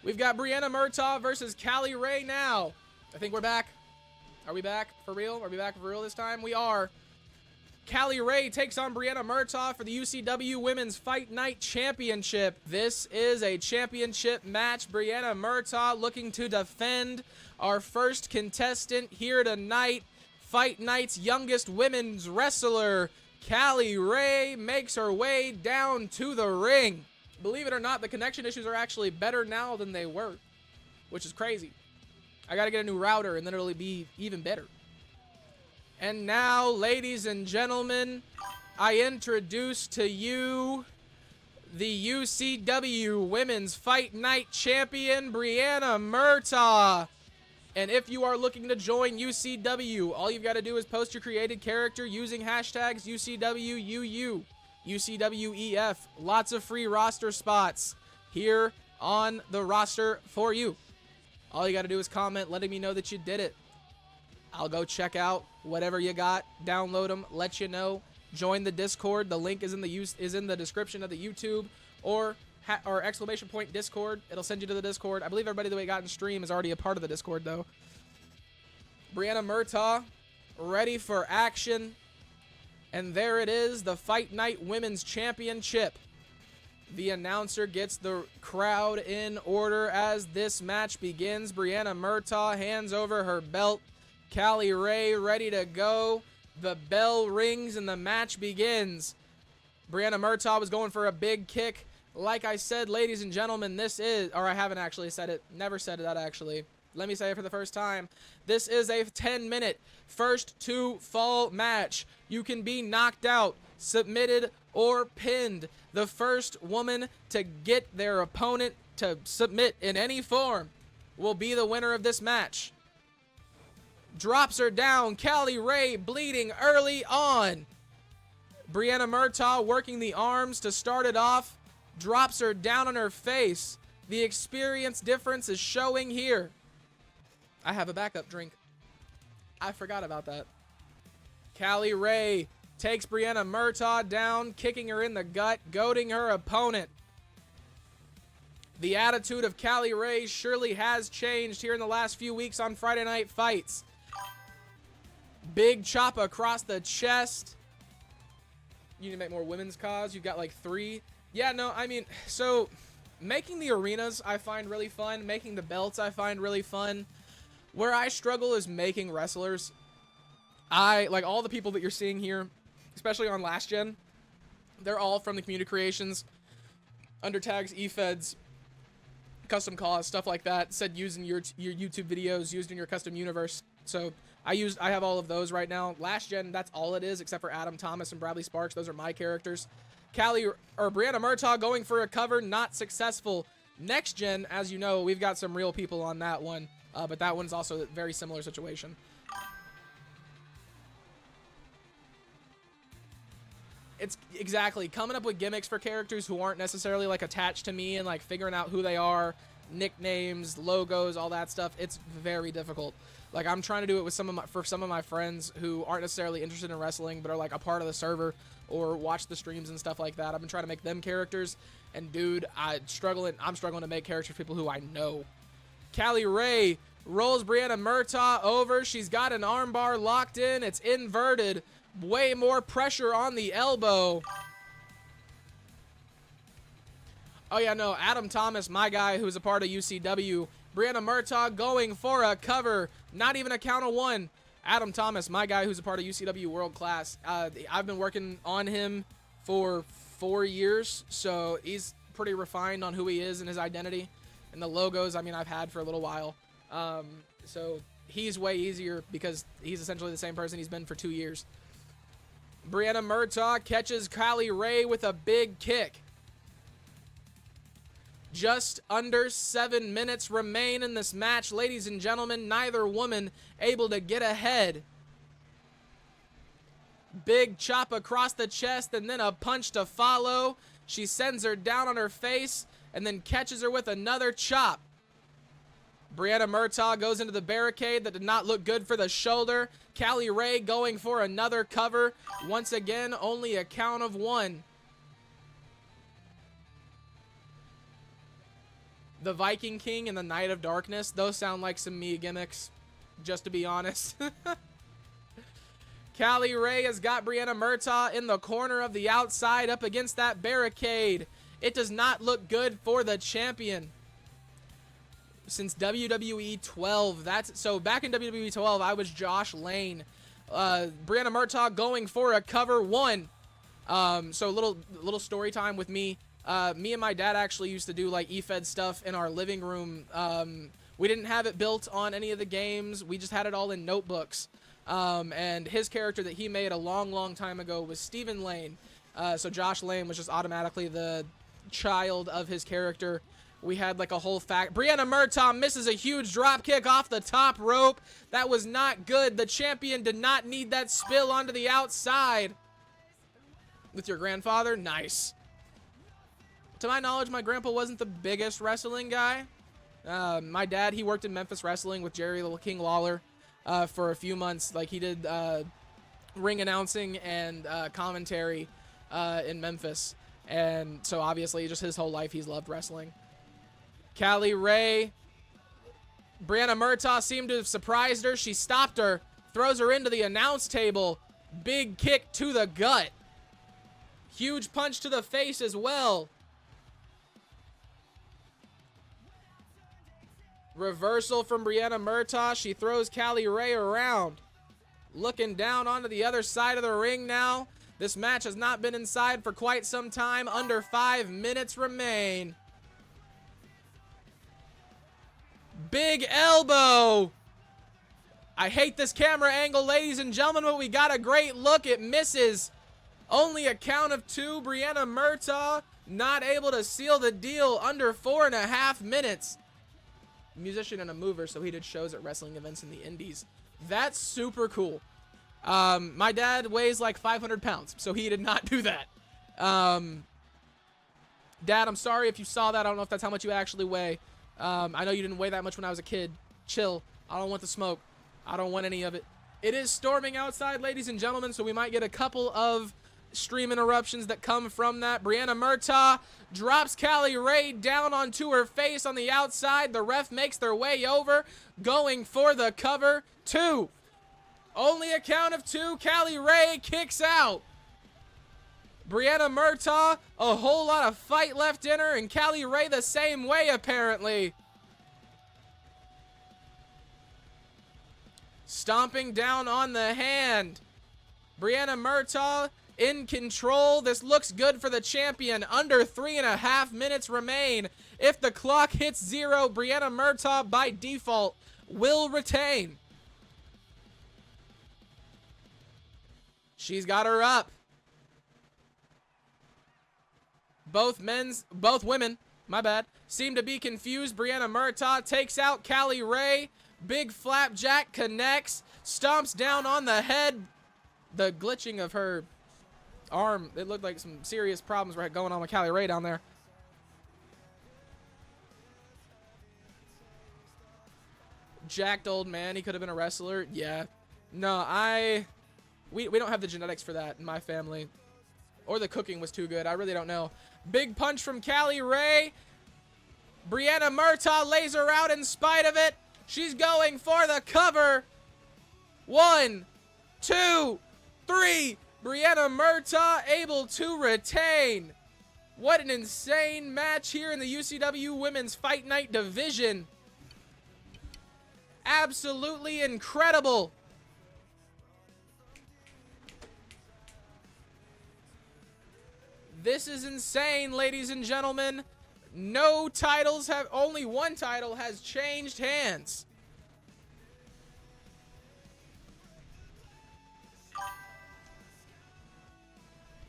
We've got Brianna Murtaugh versus Callie Rae now. I think we're back. Are we back for real? Are we back for real this time? We are. Callie Rae takes on Brianna Murtaugh for the UCW Women's Fight Night Championship. This is a championship match. Brianna Murtaugh looking to defend our first contestant here tonight. Fight Night's youngest women's wrestler, Callie Rae, makes her way down to the ring. Believe it or not, the connection issues are actually better now than they were, which is crazy. I gotta get a new router and then it'll be even better. And now, ladies and gentlemen, I introduce to you the UCW Women's Fight Night Champion, Brianna Murtaugh. And if you are looking to join UCW, all you've got to do is post your created character using hashtags UCWUU, UCWEF. Lots of free roster spots here on the roster for you. All you got to do is comment letting me know that you did it. I'll go check out whatever you got, download them, let you know. Join the Discord. The link is in the description of the YouTube or exclamation point Discord. It'll send you to the Discord. I believe everybody that we got in stream is already a part of the Discord though. Brianna Murtaugh ready for action. And there it is, the Fight Night Women's Championship. The announcer gets the crowd in order as this match begins. Brianna Murtaugh hands over her belt. Callie Rae ready to go. The bell rings and the match begins. Brianna Murtaugh was going for a big kick. Like I said, ladies and gentlemen, this is, or I haven't actually said it. Never said that actually. Let me say it for the first time. This is a 10-minute first to fall match. You can be knocked out, submitted, or pinned. The first woman to get their opponent to submit in any form will be the winner of this match. Drops her down. Callie Rae bleeding early on. Brianna Murtaugh working the arms to start it off. Drops her down on her face. The experience difference is showing here. I have a backup drink. I forgot about that. Callie Rae takes Brianna Murtaugh down, kicking her in the gut, goading her opponent. The attitude of Callie Rae surely has changed here in the last few weeks on Friday Night Fights. Big chop across the chest. You need to make more women's cause. You've got like 3. Yeah, no, I mean, so making the arenas I find really fun. Making the belts I find really fun. Where I struggle is making wrestlers. Like all the people that you're seeing here, especially on last gen, they're all from the community creations, under tags, eFeds, custom cause, stuff like that, said used in your YouTube videos, used in your custom universe. So I have all of those right now. Last gen, that's all it is, except for Adam Thomas and Bradley Sparks. Those are my characters. Brianna Murtaugh going for a cover, not successful. Next gen, as you know, we've got some real people on that one, but that one's also a very similar situation. It's exactly coming up with gimmicks for characters who aren't necessarily like attached to me and like figuring out who they are, nicknames, logos, all that stuff. It's very difficult. Like I'm trying to do it with for some of my friends who aren't necessarily interested in wrestling but are like a part of the server or watch the streams and stuff like that. I've been trying to make them characters, and dude, I'm struggling to make characters for people who I know. Callie Rae rolls Brianna Murtaugh over. She's got an armbar locked in. It's inverted. Way more pressure on the elbow. Oh yeah, no, Adam Thomas, my guy who's a part of UCW. Brianna Murtaugh going for a cover. Not even a count of 1. Adam Thomas, my guy who's a part of UCW World Class. I've been working on him for 4 years, so he's pretty refined on who he is and his identity. And the logos, I mean, I've had for a little while. So he's way easier because he's essentially the same person he's been for 2 years. Brianna Murtaugh catches Callie Rae with a big kick. Just under 7 minutes remain in this match, ladies and gentlemen. Neither woman able to get ahead. Big chop across the chest and then a punch to follow. She sends her down on her face and then catches her with another chop. Brianna Murtaugh goes into the barricade. That did not look good for the shoulder. Callie Rae going for another cover. Once again, only a count of 1. The Viking King and the Knight of Darkness, those sound like some me gimmicks, just to be honest. Callie Rae has got Brianna Murtaugh in the corner of the outside up against that barricade. It does not look good for the champion. Since WWE 12, so back in WWE 12, I was Josh Lane. Brianna Murtaugh going for a cover one. So little story time with me. Me and my dad actually used to do like eFed stuff in our living room. We didn't have it built on any of the games. We just had it all in notebooks. And his character that he made a long time ago was Stephen Lane. So Josh Lane was just automatically the child of his character. We had like a whole fact. Brianna Murtaugh misses a huge drop kick off the top rope. That was not good. The champion did not need that spill onto the outside. With your grandfather? Nice. To my knowledge, my grandpa wasn't the biggest wrestling guy. My dad, he worked in Memphis wrestling with Jerry the King Lawler for a few months. Like he did ring announcing and commentary in Memphis. And so obviously just his whole life he's loved wrestling. Callie Rae. Brianna Murtaugh seemed to have surprised her. She stopped her, throws her into the announce table. Big kick to the gut. Huge punch to the face as well. Reversal from Brianna Murtaugh. She throws Callie Rae around. Looking down onto the other side of the ring now. This match has not been inside for quite some time. Under 5 minutes remain. Big elbow. I hate this camera angle, ladies and gentlemen, but we got a great look. It misses. Only a count of 2. Brianna Murtaugh not able to seal the deal under 4.5 minutes. Musician and a mover, so he did shows at wrestling events in the indies. That's super cool. My dad weighs like 500 pounds, so he did not do that. Dad, I'm sorry if you saw that. I don't know if that's how much you actually weigh. I know you didn't weigh that much when I was a kid. Chill. I don't want the smoke. I don't want any of it. It is storming outside, ladies and gentlemen, so we might get a couple of stream interruptions that come from that. Brianna Murtaugh drops Callie Rae down onto her face on the outside. The ref makes their way over, going for the cover. 2. Only a count of 2. Callie Rae kicks out. Brianna Murtaugh, a whole lot of fight left in her, and Callie Rae the same way, apparently. Stomping down on the hand. Brianna Murtaugh in control. This looks good for the champion. Under 3.5 minutes remain. If the clock hits 0, Brianna Murtaugh by default will retain. She's got her up. Both women, my bad, seem to be confused. Brianna Murtaugh takes out Callie Rae. Big flapjack connects, stomps down on the head. The glitching of her arm, it looked like some serious problems were going on with Callie Rae down there. Jacked old man, he could have been a wrestler. Yeah. No, we don't have the genetics for that in my family. Or the cooking was too good. I really don't know. Big punch from Callie Rae. Brianna Murtaugh lays her out in spite of it. She's going for the cover. 1, 2, 3. Brianna Murtaugh able to retain. What an insane match here in the UCW Women's Fight Night division. Absolutely incredible. This is insane, ladies and gentlemen. No titles have, only one title has changed hands.